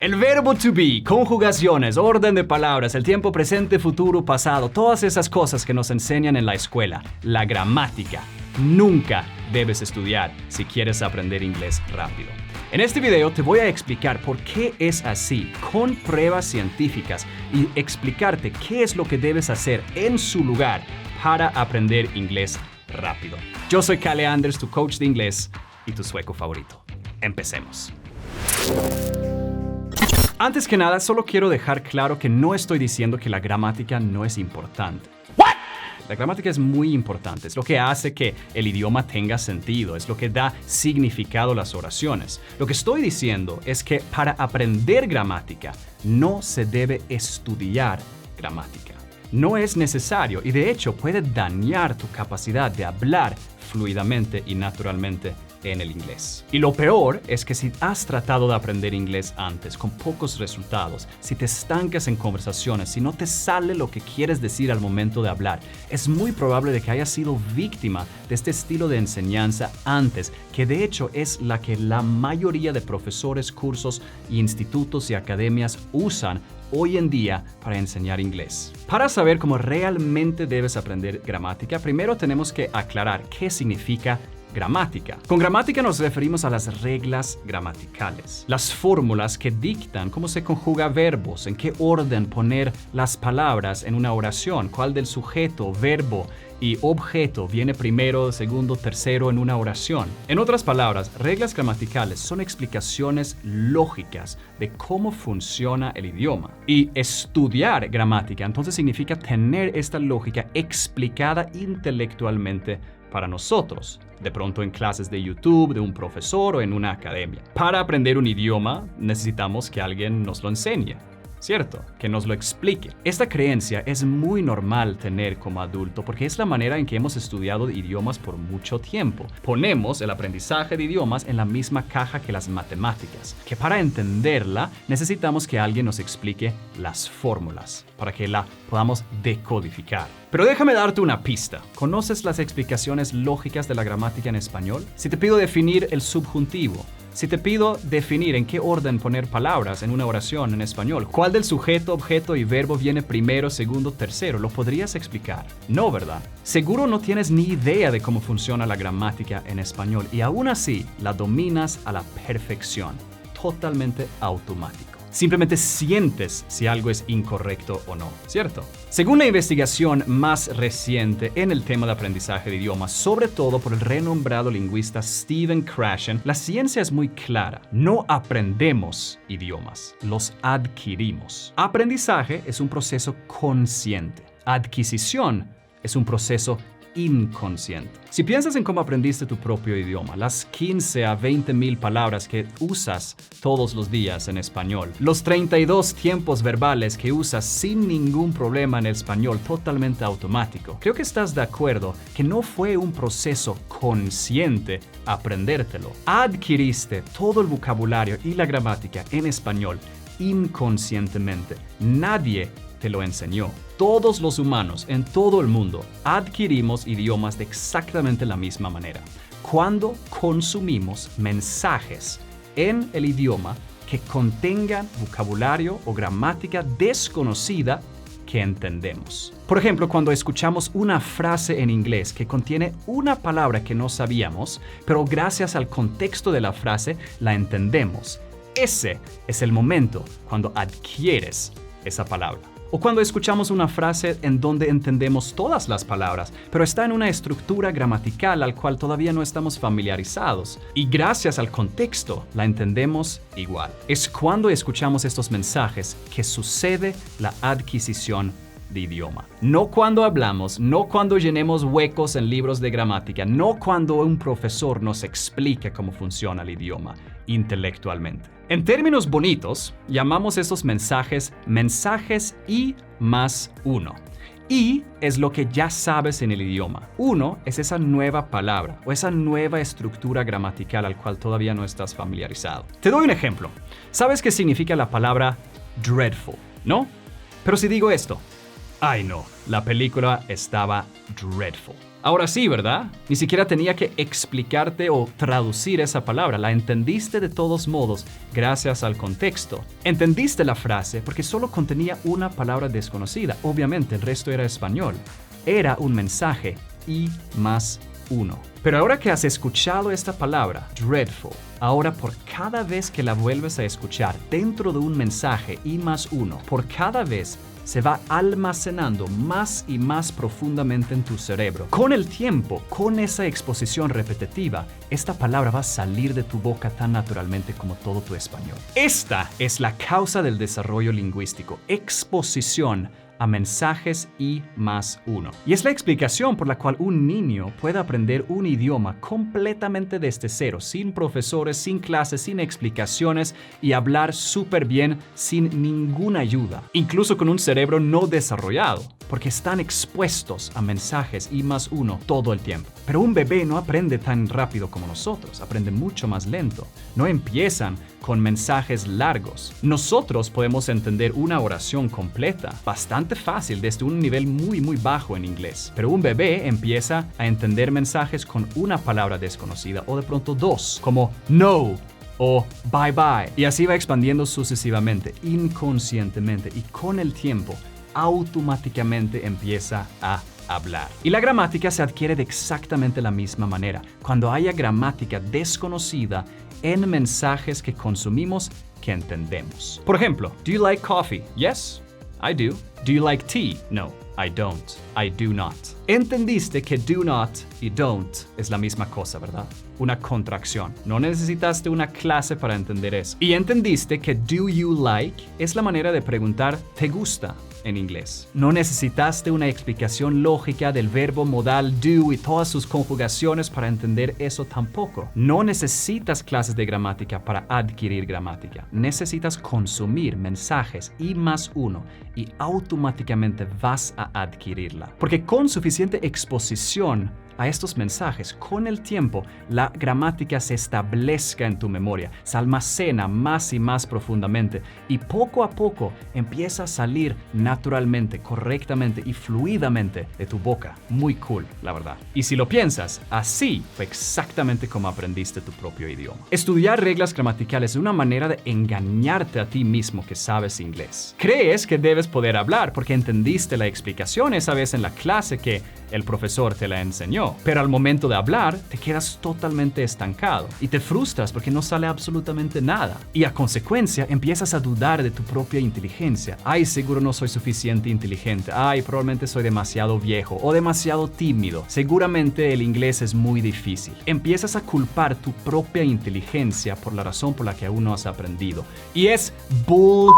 El verbo to be, conjugaciones, orden de palabras, el tiempo presente, futuro, pasado, todas esas cosas que nos enseñan en la escuela, la gramática, nunca debes estudiar si quieres aprender inglés rápido. En este video te voy a explicar por qué es así, con pruebas científicas, y explicarte qué es lo que debes hacer en su lugar para aprender inglés rápido. Yo soy Kalle Anders, tu coach de inglés y tu sueco favorito. Empecemos. Antes que nada, solo quiero dejar claro que no estoy diciendo que la gramática no es importante. La gramática es muy importante, es lo que hace que el idioma tenga sentido, es lo que da significado a las oraciones. Lo que estoy diciendo es que para aprender gramática no se debe estudiar gramática. No es necesario y de hecho puede dañar tu capacidad de hablar fluidamente y naturalmente en el inglés. Y lo peor es que si has tratado de aprender inglés antes con pocos resultados, si te estancas en conversaciones, si no te sale lo que quieres decir al momento de hablar, es muy probable de que hayas sido víctima de este estilo de enseñanza antes, que de hecho es la que la mayoría de profesores, cursos, institutos y academias usan hoy en día para enseñar inglés. Para saber cómo realmente debes aprender gramática, primero tenemos que aclarar qué significa gramática. Con gramática nos referimos a las reglas gramaticales, las fórmulas que dictan cómo se conjuga verbos, en qué orden poner las palabras en una oración, cuál del sujeto, verbo y objeto viene primero, segundo, tercero en una oración. En otras palabras, reglas gramaticales son explicaciones lógicas de cómo funciona el idioma. Y estudiar gramática entonces significa tener esta lógica explicada intelectualmente para nosotros, de pronto en clases de YouTube, de un profesor o en una academia. Para aprender un idioma necesitamos que alguien nos lo enseñe, ¿cierto? Que nos lo explique. Esta creencia es muy normal tener como adulto porque es la manera en que hemos estudiado idiomas por mucho tiempo. Ponemos el aprendizaje de idiomas en la misma caja que las matemáticas, que para entenderla necesitamos que alguien nos explique las fórmulas para que la podamos decodificar. Pero déjame darte una pista. ¿Conoces las explicaciones lógicas de la gramática en español? Si te pido definir el subjuntivo, si te pido definir en qué orden poner palabras en una oración en español, ¿cuál del sujeto, objeto y verbo viene primero, segundo, tercero? ¿Lo podrías explicar? No, ¿verdad? Seguro no tienes ni idea de cómo funciona la gramática en español y aún así la dominas a la perfección, totalmente automático. Simplemente sientes si algo es incorrecto o no, ¿cierto? Según la investigación más reciente en el tema de aprendizaje de idiomas, sobre todo por el renombrado lingüista Stephen Krashen, la ciencia es muy clara. No aprendemos idiomas, los adquirimos. Aprendizaje es un proceso consciente. Adquisición es un proceso inconsciente. Si piensas en cómo aprendiste tu propio idioma, las 15 a 20 mil palabras que usas todos los días en español, los 32 tiempos verbales que usas sin ningún problema en el español totalmente automático, creo que estás de acuerdo que no fue un proceso consciente aprendértelo. Adquiriste todo el vocabulario y la gramática en español inconscientemente. Nadie te lo enseñó. Todos los humanos en todo el mundo adquirimos idiomas de exactamente la misma manera. Cuando consumimos mensajes en el idioma que contengan vocabulario o gramática desconocida que entendemos. Por ejemplo, cuando escuchamos una frase en inglés que contiene una palabra que no sabíamos, pero gracias al contexto de la frase la entendemos. Ese es el momento cuando adquieres esa palabra. O cuando escuchamos una frase en donde entendemos todas las palabras, pero está en una estructura gramatical al cual todavía no estamos familiarizados. Y gracias al contexto, la entendemos igual. Es cuando escuchamos estos mensajes que sucede la adquisición de idioma. No cuando hablamos, no cuando llenemos huecos en libros de gramática, no cuando un profesor nos explica cómo funciona el idioma intelectualmente. En términos bonitos, llamamos estos mensajes I+1. I es lo que ya sabes en el idioma. 1 es esa nueva palabra o esa nueva estructura gramatical al cual todavía no estás familiarizado. Te doy un ejemplo. ¿Sabes qué significa la palabra dreadful? ¿No? Pero si digo esto, ay no, la película estaba dreadful. Ahora sí, ¿verdad? Ni siquiera tenía que explicarte o traducir esa palabra. La entendiste de todos modos gracias al contexto. Entendiste la frase porque solo contenía una palabra desconocida. Obviamente, el resto era español. Era un mensaje I+1. Pero ahora que has escuchado esta palabra, dreadful, ahora por cada vez que la vuelves a escuchar dentro de un mensaje I+1, por cada vez se va almacenando más y más profundamente en tu cerebro. Con el tiempo, con esa exposición repetitiva, esta palabra va a salir de tu boca tan naturalmente como todo tu español. Esta es la causa del desarrollo lingüístico, exposición a mensajes I+1. Y es la explicación por la cual un niño puede aprender un idioma completamente desde cero, sin profesores, sin clases, sin explicaciones y hablar súper bien sin ninguna ayuda, incluso con un cerebro no desarrollado, porque están expuestos a mensajes I+1 todo el tiempo. Pero un bebé no aprende tan rápido como nosotros, aprende mucho más lento. No empiezan con mensajes largos. Nosotros podemos entender una oración completa, bastante fácil desde un nivel muy bajo en inglés. Pero un bebé empieza a entender mensajes con una palabra desconocida o de pronto dos, como no o bye bye. Y así va expandiendo sucesivamente, inconscientemente, y con el tiempo automáticamente empieza a hablar. Y la gramática se adquiere de exactamente la misma manera. Cuando haya gramática desconocida en mensajes que consumimos, que entendemos. Por ejemplo, do you like coffee? Yes, I do. Do you like tea? No, I don't. I do not. Entendiste que do not y don't es la misma cosa, ¿verdad? Una contracción. No necesitaste una clase para entender eso. Y entendiste que do you like es la manera de preguntar ¿te gusta? En inglés. No necesitaste una explicación lógica del verbo modal do y todas sus conjugaciones para entender eso tampoco. No necesitas clases de gramática para adquirir gramática. Necesitas consumir mensajes I+1 y automáticamente vas a adquirirla. Porque con suficiente exposición a estos mensajes, con el tiempo, la gramática se establezca en tu memoria, se almacena más y más profundamente y poco a poco empieza a salir naturalmente, correctamente y fluidamente de tu boca. Muy cool, la verdad. Y si lo piensas, así fue exactamente como aprendiste tu propio idioma. Estudiar reglas gramaticales es una manera de engañarte a ti mismo que sabes inglés. Crees que debes poder hablar porque entendiste la explicación esa vez en la clase que el profesor te la enseñó. Pero al momento de hablar, te quedas totalmente estancado y te frustras porque no sale absolutamente nada. Y a consecuencia, empiezas a dudar de tu propia inteligencia. Ay, seguro no soy suficiente inteligente. Ay, probablemente soy demasiado viejo o demasiado tímido. Seguramente el inglés es muy difícil. Empiezas a culpar tu propia inteligencia por la razón por la que aún no has aprendido. Y es bull.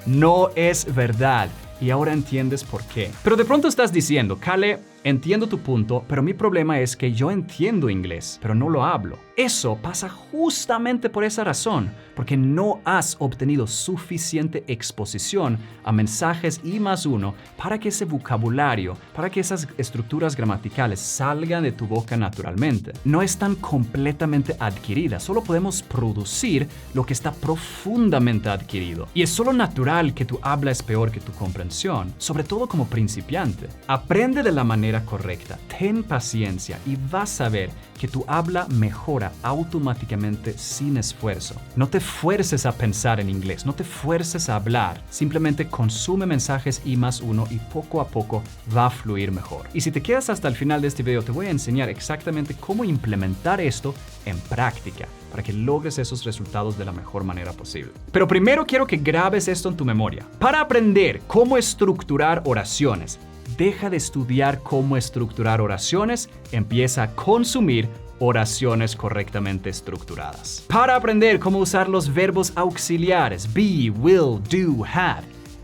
No es verdad. Y ahora entiendes por qué. Pero de pronto estás diciendo, Kale, entiendo tu punto, pero mi problema es que yo entiendo inglés, pero no lo hablo. Eso pasa justamente por esa razón, porque no has obtenido suficiente exposición a mensajes I+1 para que ese vocabulario, para que esas estructuras gramaticales salgan de tu boca naturalmente. No están completamente adquiridas, solo podemos producir lo que está profundamente adquirido. Y es solo natural que tu habla es peor que tu comprensión, sobre todo como principiante. Aprende de la manera correcta, ten paciencia y vas a ver que tu habla mejora automáticamente sin esfuerzo. No te fuerces a pensar en inglés, no te fuerces a hablar, simplemente consume mensajes I+1 y poco a poco va a fluir mejor. Y si te quedas hasta el final de este video, te voy a enseñar exactamente cómo implementar esto en práctica para que logres esos resultados de la mejor manera posible. Pero primero quiero que grabes esto en tu memoria. Para aprender cómo estructurar oraciones, deja de estudiar cómo estructurar oraciones, empieza a consumir oraciones correctamente estructuradas. Para aprender cómo usar los verbos auxiliares, be, will, do, have,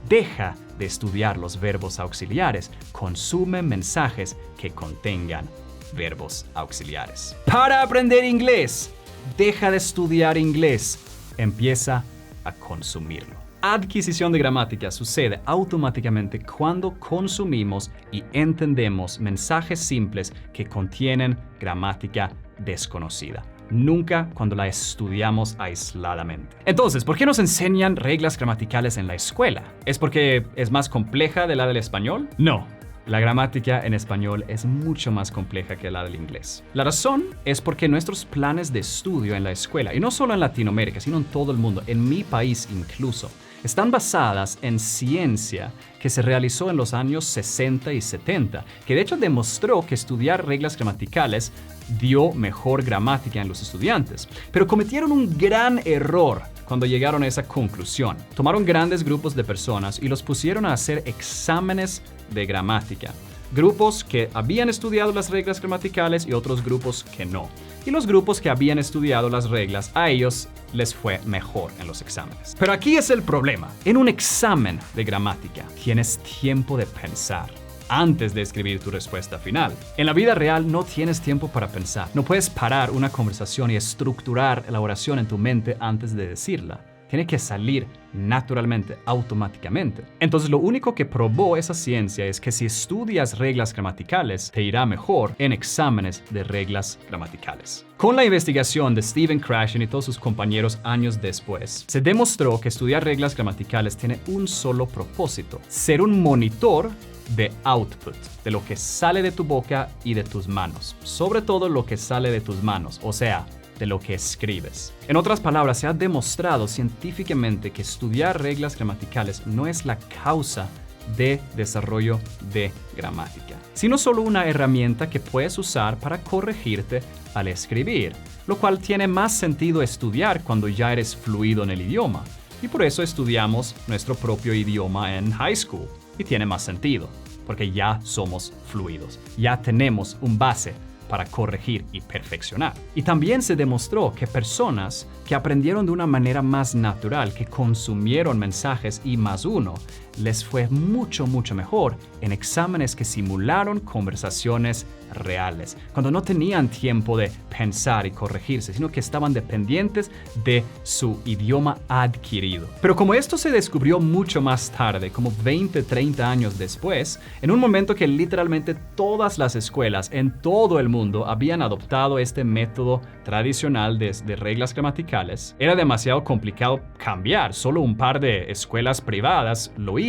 deja de estudiar los verbos auxiliares, consume mensajes que contengan verbos auxiliares. Para aprender inglés, deja de estudiar inglés, empieza a consumirlo. Adquisición de gramática sucede automáticamente cuando consumimos y entendemos mensajes simples que contienen gramática desconocida. Nunca cuando la estudiamos aisladamente. Entonces, ¿por qué nos enseñan reglas gramaticales en la escuela? ¿Es porque es más compleja de la del español? No. La gramática en español es mucho más compleja que la del inglés. La razón es porque nuestros planes de estudio en la escuela, y no solo en Latinoamérica, sino en todo el mundo, en mi país incluso, están basadas en ciencia que se realizó en los años 60 y 70, que de hecho demostró que estudiar reglas gramaticales dio mejor gramática en los estudiantes. Pero cometieron un gran error cuando llegaron a esa conclusión. Tomaron grandes grupos de personas y los pusieron a hacer exámenes de gramática. Grupos que habían estudiado las reglas gramaticales y otros grupos que no. Y los grupos que habían estudiado las reglas, a ellos les fue mejor en los exámenes. Pero aquí es el problema. En un examen de gramática, tienes tiempo de pensar antes de escribir tu respuesta final. En la vida real no tienes tiempo para pensar. No puedes parar una conversación y estructurar la oración en tu mente antes de decirla. Tiene que salir naturalmente, automáticamente. Entonces, lo único que probó esa ciencia es que si estudias reglas gramaticales, te irá mejor en exámenes de reglas gramaticales. Con la investigación de Stephen Krashen y todos sus compañeros años después, se demostró que estudiar reglas gramaticales tiene un solo propósito: ser un monitor de output, de lo que sale de tu boca y de tus manos. Sobre todo lo que sale de tus manos, o sea, de lo que escribes. En otras palabras, se ha demostrado científicamente que estudiar reglas gramaticales no es la causa de desarrollo de gramática, sino solo una herramienta que puedes usar para corregirte al escribir, lo cual tiene más sentido estudiar cuando ya eres fluido en el idioma. Y por eso estudiamos nuestro propio idioma en high school. Y tiene más sentido, porque ya somos fluidos, ya tenemos un base para corregir y perfeccionar. Y también se demostró que personas que aprendieron de una manera más natural, que consumieron mensajes I+1, les fue mucho mejor en exámenes que simularon conversaciones reales, cuando no tenían tiempo de pensar y corregirse, sino que estaban dependientes de su idioma adquirido. Pero como esto se descubrió mucho más tarde, como 20-30 años después, en un momento que literalmente todas las escuelas en todo el mundo habían adoptado este método tradicional de reglas gramaticales, era demasiado complicado cambiar. Solo un par de escuelas privadas lo hizo.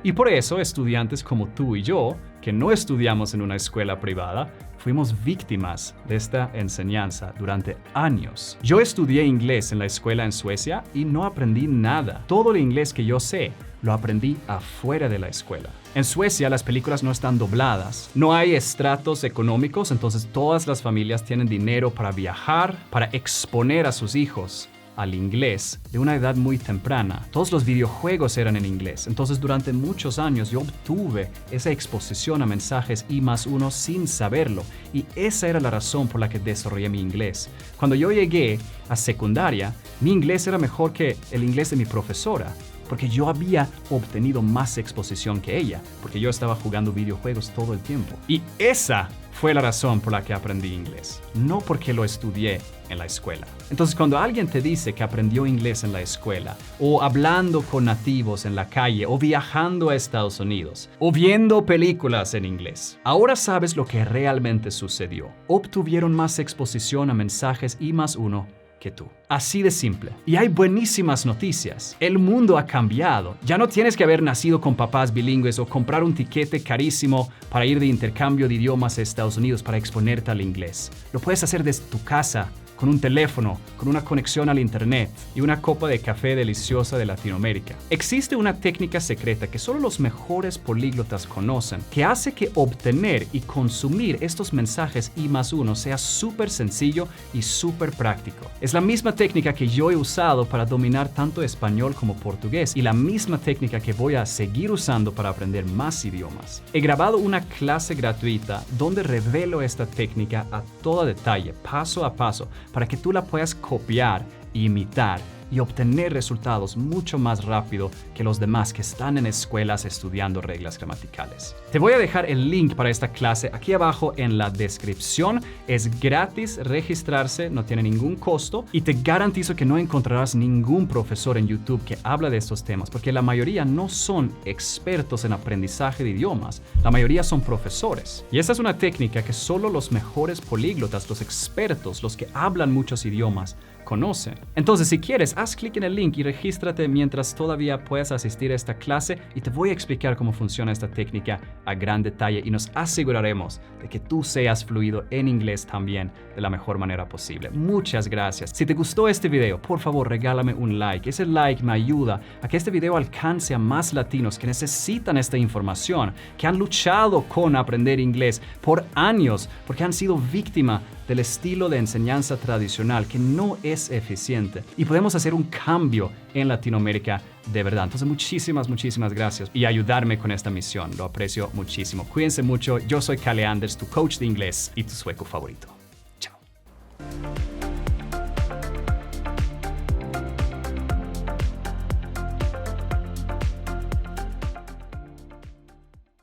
Y por eso estudiantes como tú y yo, que no estudiamos en una escuela privada, fuimos víctimas de esta enseñanza durante años. Yo estudié inglés en la escuela en Suecia y no aprendí nada. Todo el inglés que yo sé lo aprendí afuera de la escuela. En Suecia las películas no están dobladas, no hay estratos económicos, entonces todas las familias tienen dinero para viajar, para exponer a sus hijos al inglés de una edad muy temprana. Todos los videojuegos eran en inglés, entonces durante muchos años yo obtuve esa exposición a mensajes I+1 sin saberlo, y esa era la razón por la que desarrollé mi inglés. Cuando yo llegué a secundaria, mi inglés era mejor que el inglés de mi profesora, porque yo había obtenido más exposición que ella, porque yo estaba jugando videojuegos todo el tiempo. Y esa fue la razón por la que aprendí inglés, no porque lo estudié en la escuela. Entonces, cuando alguien te dice que aprendió inglés en la escuela, o hablando con nativos en la calle, o viajando a Estados Unidos, o viendo películas en inglés, ahora sabes lo que realmente sucedió. Obtuvieron más exposición a mensajes I+1 que tú. Así de simple. Y hay buenísimas noticias. El mundo ha cambiado. Ya no tienes que haber nacido con papás bilingües o comprar un tiquete carísimo para ir de intercambio de idiomas a Estados Unidos para exponerte al inglés. Lo puedes hacer desde tu casa, con un teléfono, con una conexión al internet y una copa de café deliciosa de Latinoamérica. Existe una técnica secreta que solo los mejores políglotas conocen, que hace que obtener y consumir estos mensajes I+1 sea súper sencillo y súper práctico. Es la misma técnica que yo he usado para dominar tanto español como portugués, y la misma técnica que voy a seguir usando para aprender más idiomas. He grabado una clase gratuita donde revelo esta técnica a todo detalle, paso a paso, para que tú la puedas copiar, imitar y obtener resultados mucho más rápido que los demás que están en escuelas estudiando reglas gramaticales. Te voy a dejar el link para esta clase aquí abajo en la descripción. Es gratis registrarse, no tiene ningún costo, y te garantizo que no encontrarás ningún profesor en YouTube que habla de estos temas, porque la mayoría no son expertos en aprendizaje de idiomas. La mayoría son profesores. Y esta es una técnica que solo los mejores políglotas, los expertos, los que hablan muchos idiomas, conocen. Entonces, si quieres, haz clic en el link y regístrate mientras todavía puedas asistir a esta clase y te voy a explicar cómo funciona esta técnica a gran detalle y nos aseguraremos de que tú seas fluido en inglés también de la mejor manera posible. Muchas gracias. Si te gustó este video, por favor, regálame un like. Ese like me ayuda a que este video alcance a más latinos que necesitan esta información, que han luchado con aprender inglés por años porque han sido víctimas del estilo de enseñanza tradicional que no es eficiente. Y podemos hacer un cambio en Latinoamérica de verdad. Entonces, muchísimas gracias y ayudarme con esta misión. Lo aprecio muchísimo. Cuídense mucho. Yo soy Kalle Anders, tu coach de inglés y tu sueco favorito.